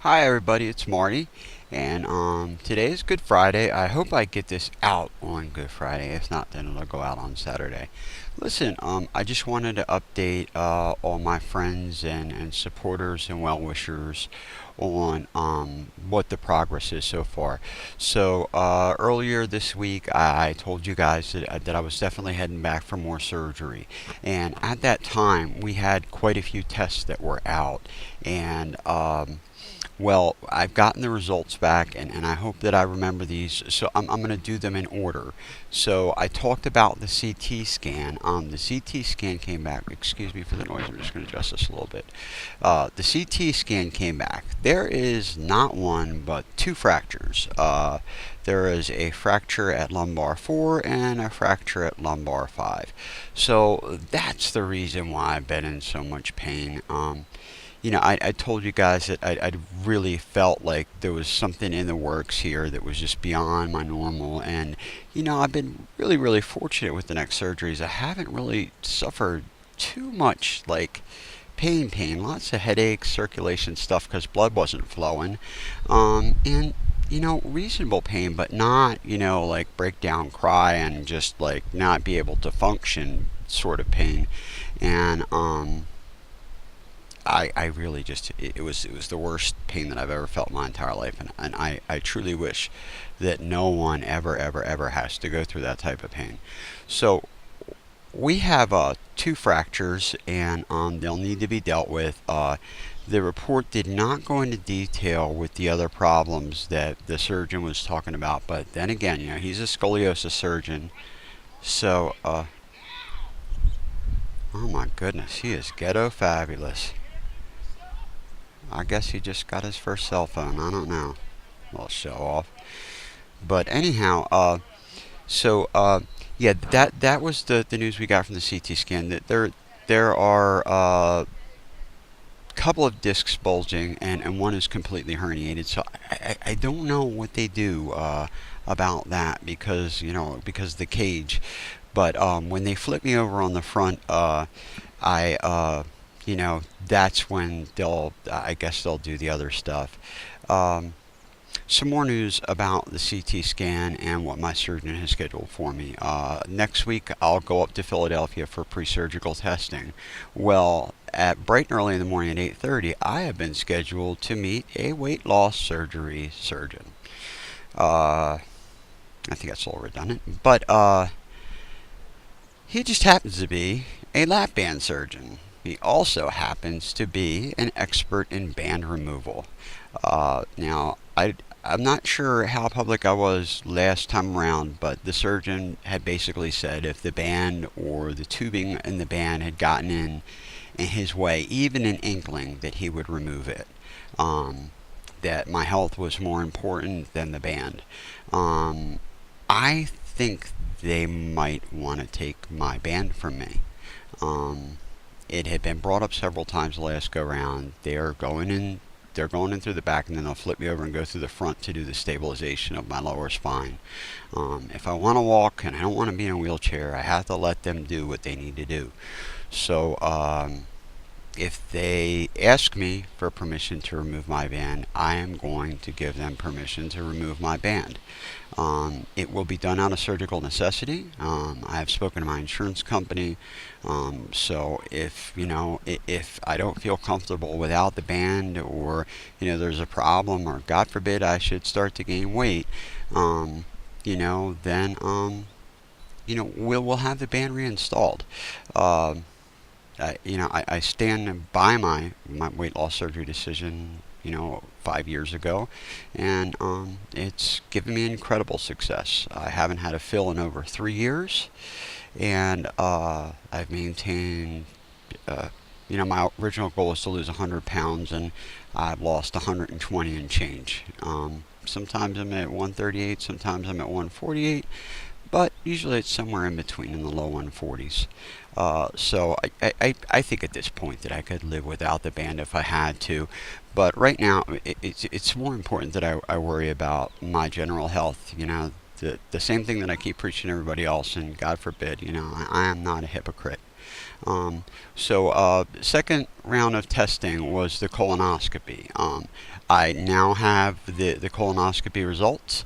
Hi everybody, it's Marty, and today is Good Friday. I hope I get this out on Good Friday. If not, then it'll go out on Saturday. Listen, I just wanted to update all my friends and supporters and well-wishers on what the progress is so far. So earlier this week, I told you guys that I was definitely heading back for more surgery, and at that time, we had quite a few tests that were out, and well, I've gotten the results back, and I hope that I remember these. So I'm going to do them in order. So I talked about the CT scan. The CT scan came back. Excuse me for the noise. I'm just going to adjust this a little bit. The CT scan came back. There is not one, but two fractures. There is a fracture at lumbar 4 and a fracture at lumbar 5. So that's the reason why I've been in so much pain. I told you guys that I really felt like there was something in the works here that was just beyond my normal. And, I've been really, really fortunate with the neck surgeries. I haven't really suffered too much, like pain, lots of headaches, circulation stuff because blood wasn't flowing. And, reasonable pain, but not, like breakdown cry and just like not be able to function sort of pain. And, I really just it was the worst pain that I've ever felt in my entire life, and I truly wish that no one ever has to go through that type of pain. So we have two fractures, and they'll need to be dealt with. The report did not go into detail with the other problems that the surgeon was talking about, but then again, he's a scoliosis surgeon, so oh my goodness, he is ghetto fabulous. I guess he just got his first cell phone. I don't know. Little show off. But anyhow, yeah, that was the news we got from the CT scan. That there are a couple of discs bulging, and one is completely herniated. So I don't know what they do about that because of the cage. But when they flip me over on the front, I that's when I guess they'll do the other stuff. Um, some more news about the CT scan and what my surgeon has scheduled for me. Next week, I'll go up to Philadelphia for pre-surgical testing. Well, at bright and early in the morning at 8:30, I have been scheduled to meet a weight loss surgery surgeon. Uh, I think that's a little redundant, but he just happens to be a LapBand surgeon. He also happens to be an expert in band removal. I'm not sure how public I was last time around, but the surgeon had basically said if the band or the tubing in the band had gotten in his way, even an inkling, that he would remove it. That my health was more important than the band. Um, I think they might want to take my band from me. Um, it had been brought up several times the last go round. They're going in through the back, and then they'll flip me over and go through the front to do the stabilization of my lower spine. If I want to walk and I don't want to be in a wheelchair, I have to let them do what they need to do. So if they ask me for permission to remove my band, I am going to give them permission to remove my band. It will be done out of surgical necessity. I have spoken to my insurance company, so if I don't feel comfortable without the band, or there's a problem, or God forbid I should start to gain weight, then we'll have the band reinstalled. Um, I stand by my weight loss surgery decision, 5 years ago, and it's given me incredible success. I haven't had a fill in over 3 years, and I've maintained, my original goal was to lose 100 pounds, and I've lost 120 and change. Sometimes I'm at 138, sometimes I'm at 148, but usually it's somewhere in between in the low 140s. So I think at this point that I could live without the band if I had to. But right now, it's more important that I worry about my general health. The same thing that I keep preaching to everybody else, and God forbid, I am not a hypocrite. Second round of testing was the colonoscopy. I now have the colonoscopy results.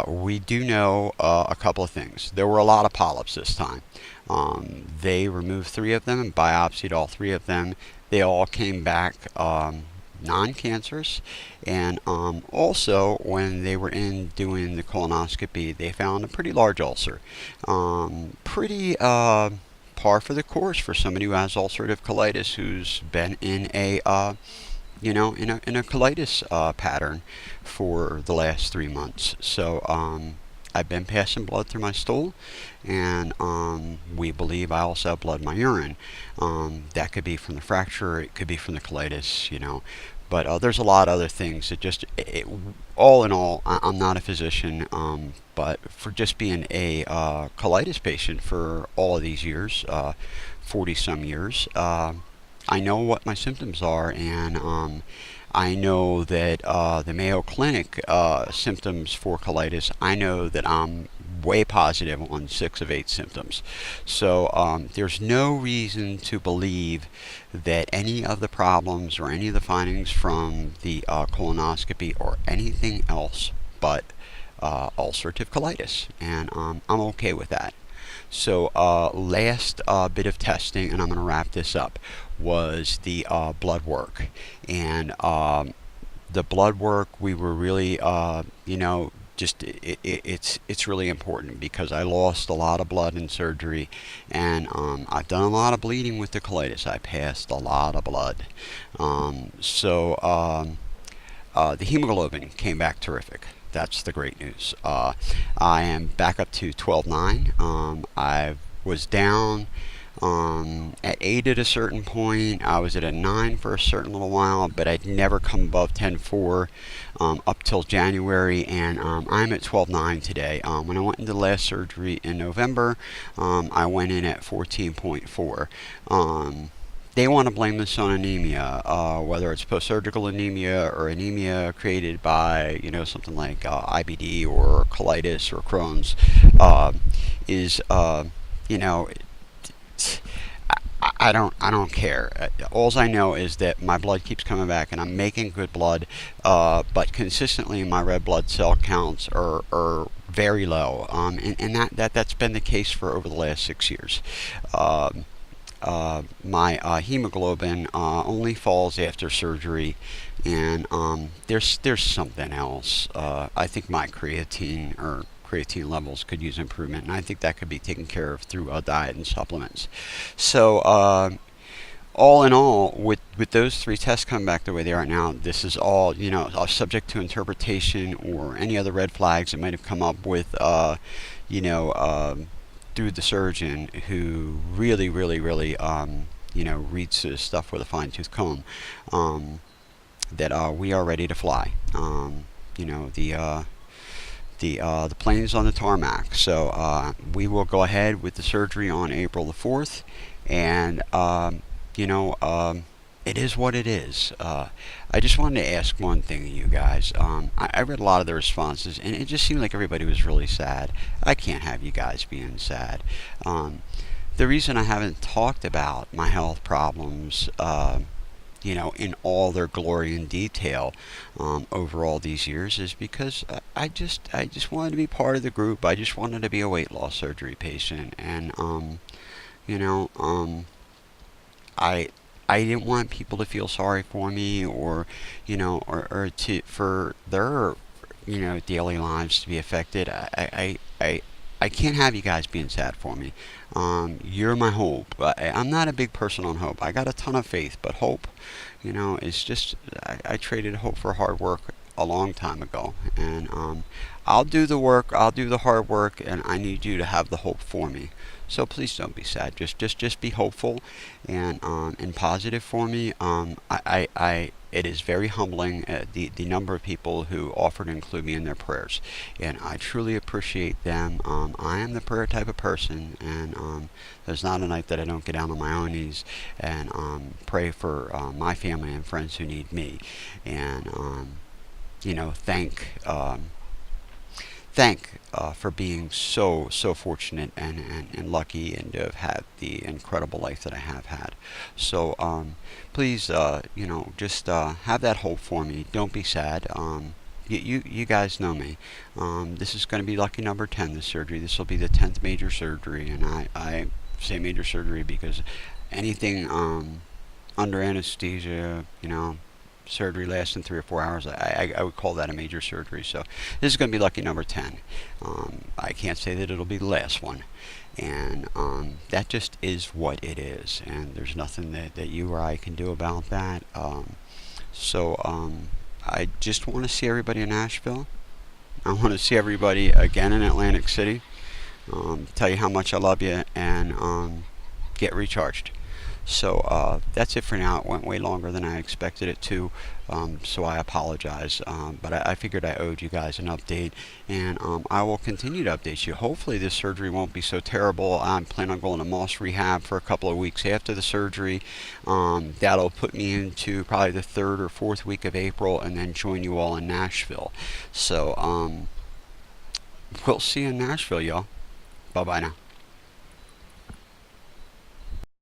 We do know a couple of things. There were a lot of polyps this time. They removed three of them and biopsied all three of them. They all came back non-cancerous, and also when they were in doing the colonoscopy, they found a pretty large ulcer. Pretty par for the course for somebody who has ulcerative colitis who's been in a in a colitis pattern for the last 3 months. I've been passing blood through my stool, and we believe I also have blood in my urine. That could be from the fracture, it could be from the colitis, But there's a lot of other things. All in all, I'm not a physician, but for just being a colitis patient for all of these years, 40 some years, I know what my symptoms are, and I know that the Mayo Clinic symptoms for colitis, I know that I'm way positive on 6 of 8 symptoms. There's no reason to believe that any of the problems or any of the findings from the colonoscopy are anything else but ulcerative colitis, and I'm okay with that. Last bit of testing, and I'm going to wrap this up, was the blood work. And the blood work, we were really, it's really important because I lost a lot of blood in surgery, and I've done a lot of bleeding with the colitis. I passed a lot of blood. The hemoglobin came back terrific. That's the great news. I am back up to 12.9. I was down at 8 at a certain point. I was at a 9 for a certain little while, but I'd never come above 10.4 up till January, and I'm at 12.9 today. When I went into the last surgery in November, I went in at 14.4. They want to blame this on anemia, whether it's post-surgical anemia or anemia created by, something like IBD or colitis or Crohn's, is, I don't care. All I know is that my blood keeps coming back, and I'm making good blood, but consistently my red blood cell counts are very low, and that's been the case for over the last 6 years. My hemoglobin only falls after surgery, and there's something else. I think my creatine levels could use improvement, and I think that could be taken care of through diet and supplements. All in all, with those 3 tests coming back the way they are now, this is all subject to interpretation or any other red flags that might have come up with through the surgeon, who really reads this stuff with a fine-tooth comb, that we are ready to fly. The plane's on the tarmac, so we will go ahead with the surgery on April the 4th, and it is what it is. I just wanted to ask one thing of you guys. I read a lot of the responses, and it just seemed like everybody was really sad. I can't have you guys being sad. The reason I haven't talked about my health problems, in all their glory and detail over all these years, is because I just wanted to be part of the group. I just wanted to be a weight loss surgery patient, and I didn't want people to feel sorry for me, or for their daily lives to be affected. I can't have you guys being sad for me. You're my hope. I'm not a big person on hope. I got a ton of faith, but hope, is just, I traded hope for hard work a long time ago. And I'll do the work, I'll do the hard work, and I need you to have the hope for me. So please don't be sad. Just be hopeful and positive for me. It is very humbling, the number of people who offer to include me in their prayers, and I truly appreciate them. I am the prayer type of person, and there's not a night that I don't get down on my own knees and pray for my family and friends who need me, and thank thank for being so fortunate and lucky and to have had the incredible life that I have had. So please, just have that hope for me. Don't be sad. You guys know me. This is going to be lucky number 10. This surgery. This will be the 10th major surgery, and I say major surgery because anything under anesthesia, surgery lasting 3 or 4 hours, I would call that a major surgery. So this is going to be lucky number 10. I can't say that it'll be the last one. And that just is what it is. And there's nothing that you or I can do about that. I just want to see everybody in Nashville. I want to see everybody again in Atlantic City. Tell you how much I love you and get recharged. So that's it for now. It went way longer than I expected it to, so I apologize. But I figured I owed you guys an update, and I will continue to update you. Hopefully this surgery won't be so terrible. I'm planning on going to Moss Rehab for a couple of weeks after the surgery. That'll put me into probably the 3rd or 4th week of April, and then join you all in Nashville. So we'll see you in Nashville, y'all. Bye-bye now.